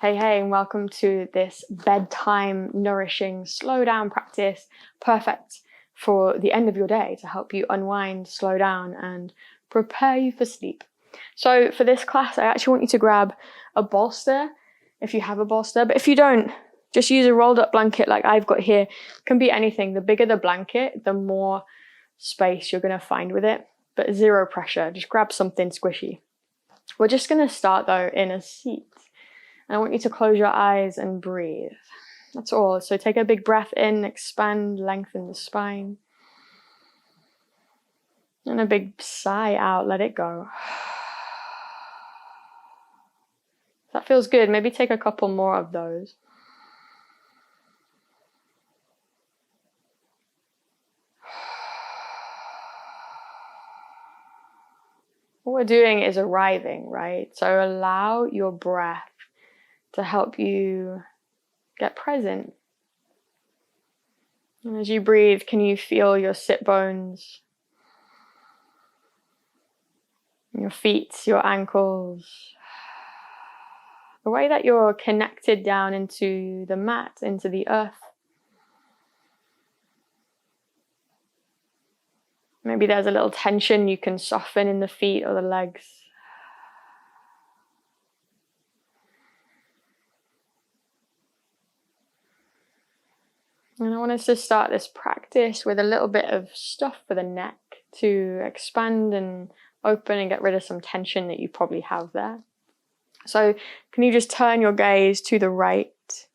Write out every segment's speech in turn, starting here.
Hey, and welcome to this bedtime nourishing slow down practice, perfect for the end of your day to help you unwind, slow down, and prepare you for sleep. So for this class, I actually want you to grab a bolster if you have a bolster, but if you don't, just use a rolled up blanket like I've got here. It can be anything. The bigger the blanket, the more space you're going to find with it, but zero pressure. Just grab something squishy. We're just going to start though in a seat. And I want you to close your eyes and breathe. That's all. So take a big breath in, expand, lengthen the spine. And a big sigh out, let it go. That feels good. Maybe take a couple more of those. What we're doing is arriving, right? So allow your breath to help you get present. And as you breathe, can you feel your sit bones, your feet, your ankles, the way that you're connected down into the mat, into the earth? Maybe there's a little tension you can soften in the feet or the legs. And I want us to start this practice with a little bit of stuff for the neck to expand and open and get rid of some tension that you probably have there. So can you just turn your gaze to the right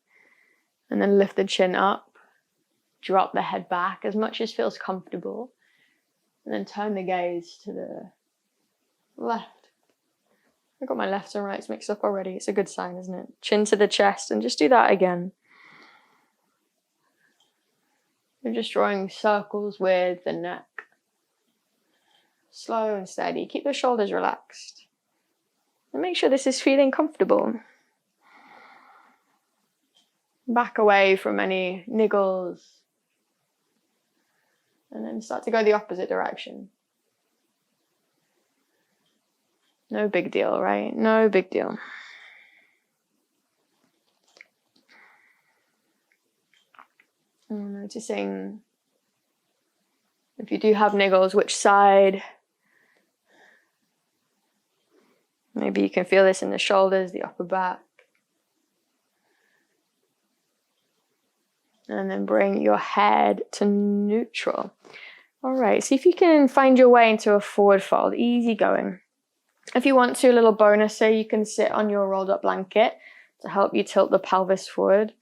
and then lift the chin up, drop the head back as much as feels comfortable, and then turn the gaze to the left. I've got my lefts and rights mixed up already. It's a good sign, isn't it? Chin to the chest, and just do that again. You're just drawing circles with the neck. Slow and steady. Keep the shoulders relaxed. And make sure this is feeling comfortable. Back away from any niggles. And then start to go the opposite direction. No big deal, right? No big deal. Noticing if you do have niggles, which side. Maybe you can feel this in the shoulders, the upper back. And then bring your head to neutral. All right, see if you can find your way into a forward fold, easy going. If you want to, a little bonus here, you can sit on your rolled up blanket to help you tilt the pelvis forward.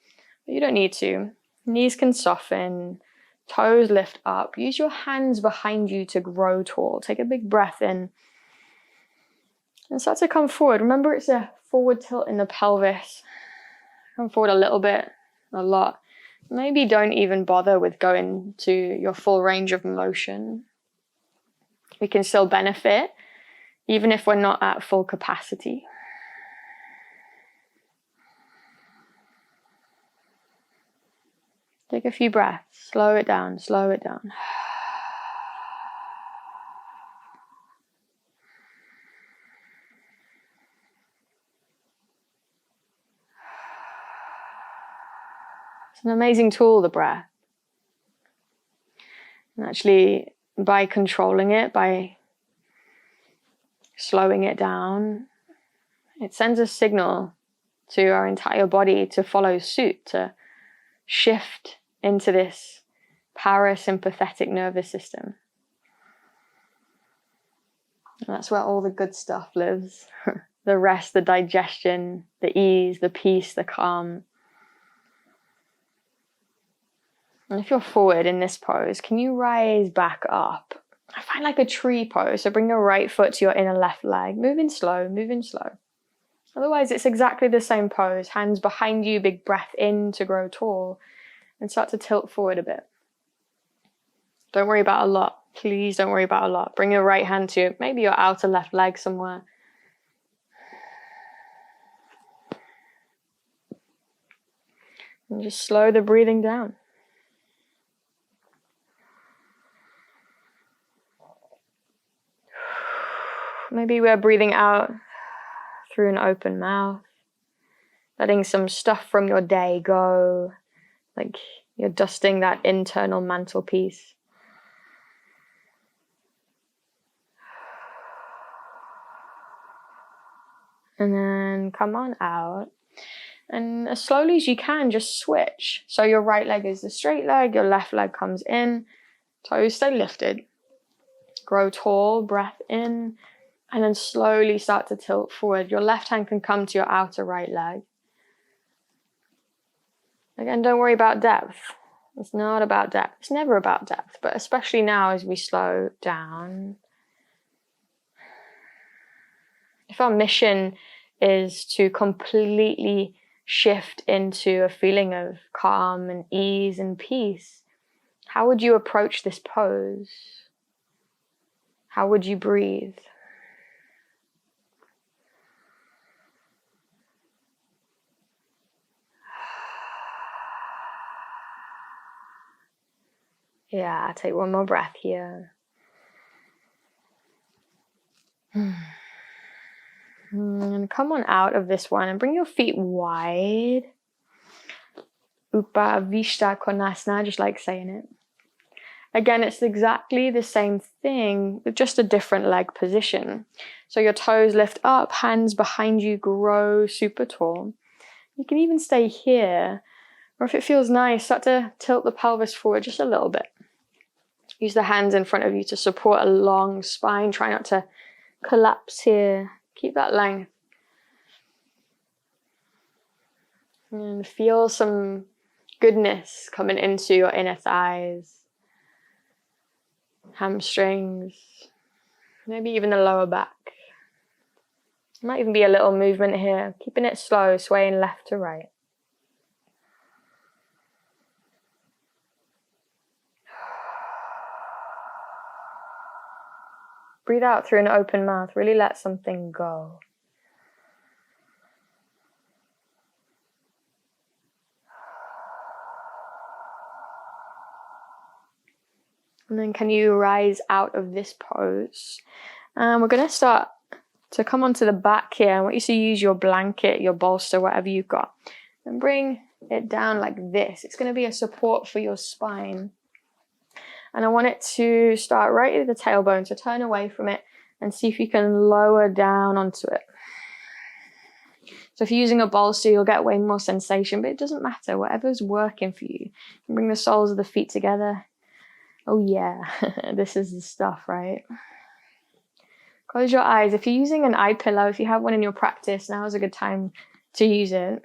But you don't need to. Knees can soften, toes lift up. Use your hands behind you to grow tall. Take a big breath in. And start to come forward. Remember, it's a forward tilt in the pelvis. Come forward a little bit, a lot. Maybe don't even bother with going to your full range of motion. We can still benefit, even if we're not at full capacity. Take a few breaths. Slow it down, slow it down. It's an amazing tool, the breath. And actually, by controlling it, by slowing it down, it sends a signal to our entire body to follow suit, to shift into this parasympathetic nervous system. And that's where all the good stuff lives. The rest, the digestion, the ease, the peace, the calm. And if you're forward in this pose, can you rise back up? I find like a tree pose. So bring your right foot to your inner left leg. Moving slow, moving slow. Otherwise, it's exactly the same pose. Hands behind you, big breath in to grow tall. And start to tilt forward a bit. Don't worry about a lot. Please don't worry about a lot. Bring your right hand to maybe your outer left leg somewhere. And just slow the breathing down. Maybe we're breathing out through an open mouth. letting some stuff from your day go, like you're dusting that internal mantelpiece. And then come on out. And as slowly as you can, just switch. So your right leg is the straight leg, your left leg comes in, toes stay lifted. Grow tall, breath in, and then slowly start to tilt forward. Your left hand can come to your outer right leg. Again, don't worry about depth. It's not about depth. It's never about depth, but especially now as we slow down. If our mission is to completely shift into a feeling of calm and ease and peace, how would you approach this pose? How would you breathe? Yeah, take one more breath here. And come on out of this one and bring your feet wide. Upavishta Konasana, just like saying it. Again, it's exactly the same thing with just a different leg position. So your toes lift up, hands behind you, grow super tall. You can even stay here, or if it feels nice, start to tilt the pelvis forward just a little bit. Use the hands in front of you to support a long spine. Try not to collapse here. Keep that length. And feel some goodness coming into your inner thighs, hamstrings, maybe even the lower back. Might even be a little movement here, keeping it slow, swaying left to right. Breathe out through an open mouth. Really let something go. And then can you rise out of this pose? And we're going to start to come onto the back here. I want you to use your blanket, your bolster, whatever you've got, and bring it down like this. It's going to be a support for your spine. And I want it to start right at the tailbone, so turn away from it and see if you can lower down onto it. So if you're using a bolster, you'll get way more sensation, but it doesn't matter. Whatever's working for you. You can bring the soles of the feet together. Oh yeah, this is the stuff, right? Close your eyes. If you're using an eye pillow, if you have one in your practice, now is a good time to use it.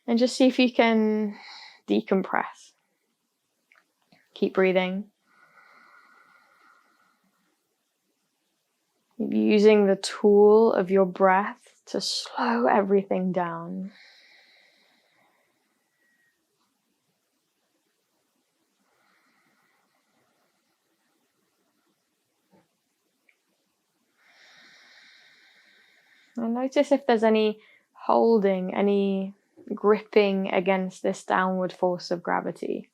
And just see if you can decompress. Keep breathing. Using the tool of your breath to slow everything down. And notice if there's any holding, any gripping against this downward force of gravity.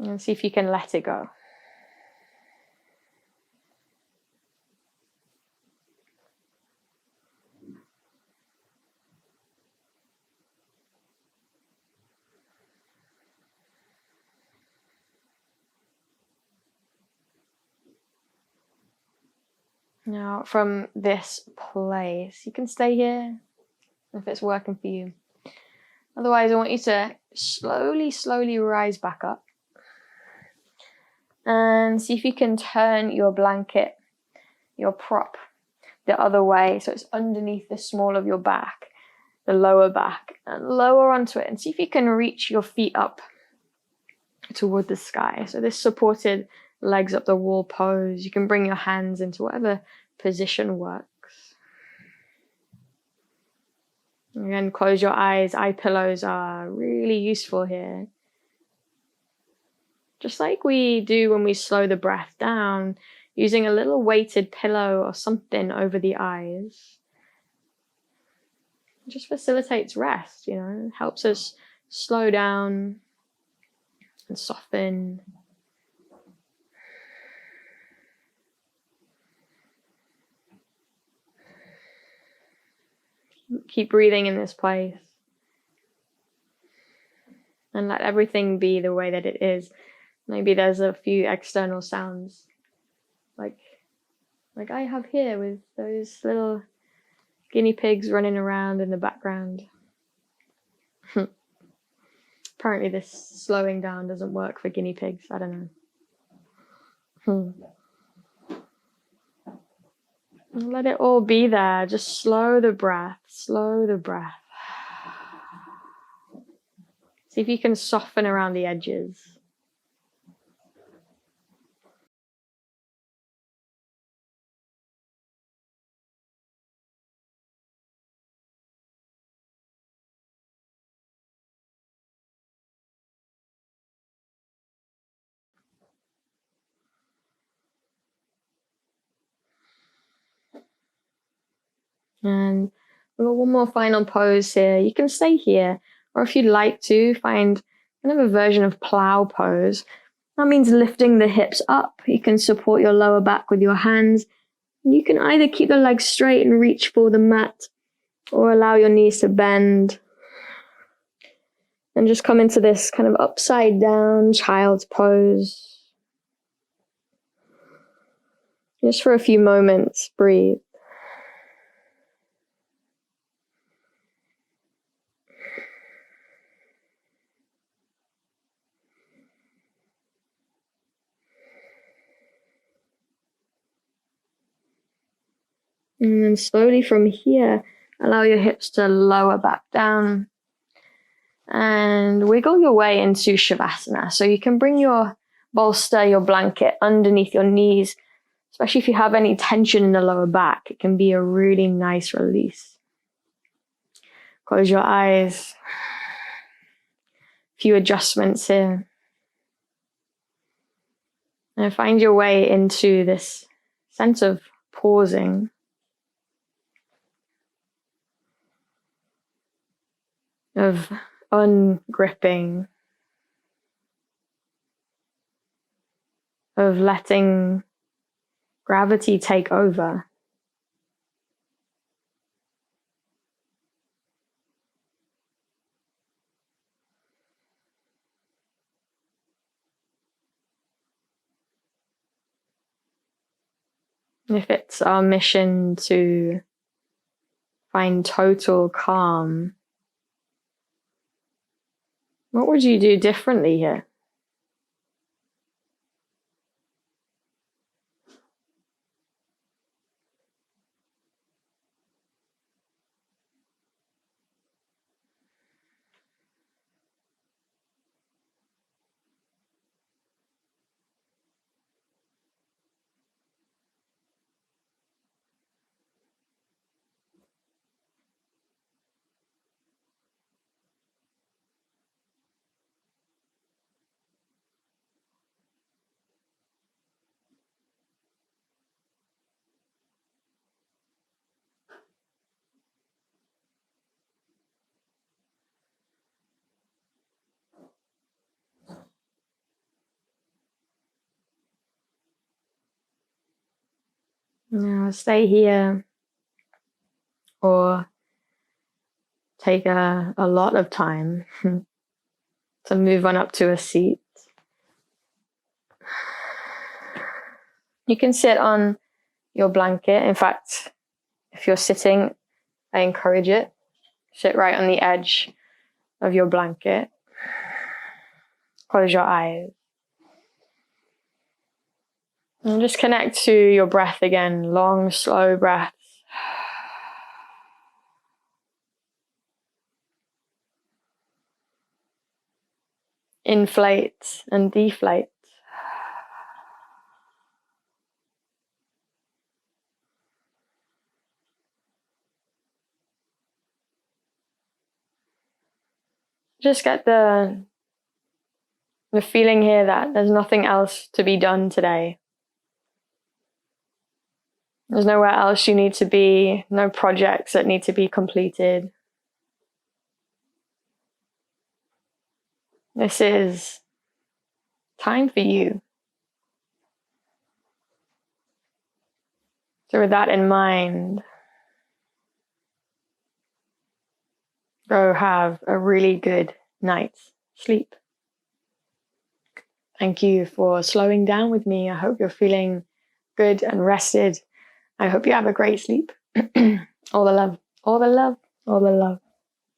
And see if you can let it go. Now, from this place, you can stay here if it's working for you. Otherwise, I want you to slowly rise back up. And see if you can turn your blanket, your prop, the other way. So it's underneath the small of your back, the lower back, and lower onto it. And see if you can reach your feet up toward the sky. So this supported legs up the wall pose. You can bring your hands into whatever position works. Again, close your eyes. Eye pillows are really useful here. Just like we do when we slow the breath down, using a little weighted pillow or something over the eyes. It just facilitates rest, helps us slow down and soften. Keep breathing in this place. And let everything be the way that it is. Maybe there's a few external sounds, like I have here with those little guinea pigs running around in the background. Apparently this slowing down doesn't work for guinea pigs. I don't know. Let it all be there. Just slow the breath. Slow the breath. See if you can soften around the edges. And we've got one more final pose here. You can stay here, or if you'd like to, find kind of a version of plow pose. That means lifting the hips up. You can support your lower back with your hands. And you can either keep the legs straight and reach for the mat, or allow your knees to bend. And just come into this kind of upside down child's pose. Just for a few moments, breathe. And then slowly from here, allow your hips to lower back down. And wiggle your way into Shavasana. So you can bring your bolster, your blanket underneath your knees, especially if you have any tension in the lower back. It can be a really nice release. Close your eyes. A few adjustments here. And find your way into this sense of pausing. Of ungripping. Of letting gravity take over. If it's our mission to find total calm, what would you do differently here? Now stay here or take a lot of time to move on up to a seat. You can sit on your blanket. In fact, if you're sitting, I encourage it. Sit right on the edge of your blanket. Close your eyes. And just connect to your breath again. Long, slow breaths. Inflate and deflate. Just get the feeling here that there's nothing else to be done today. There's nowhere else you need to be, no projects that need to be completed. This is time for you. So with that in mind, go have a really good night's sleep. Thank you for slowing down with me. I hope you're feeling good and rested. I hope you have a great sleep. All the love, all the love, all the love.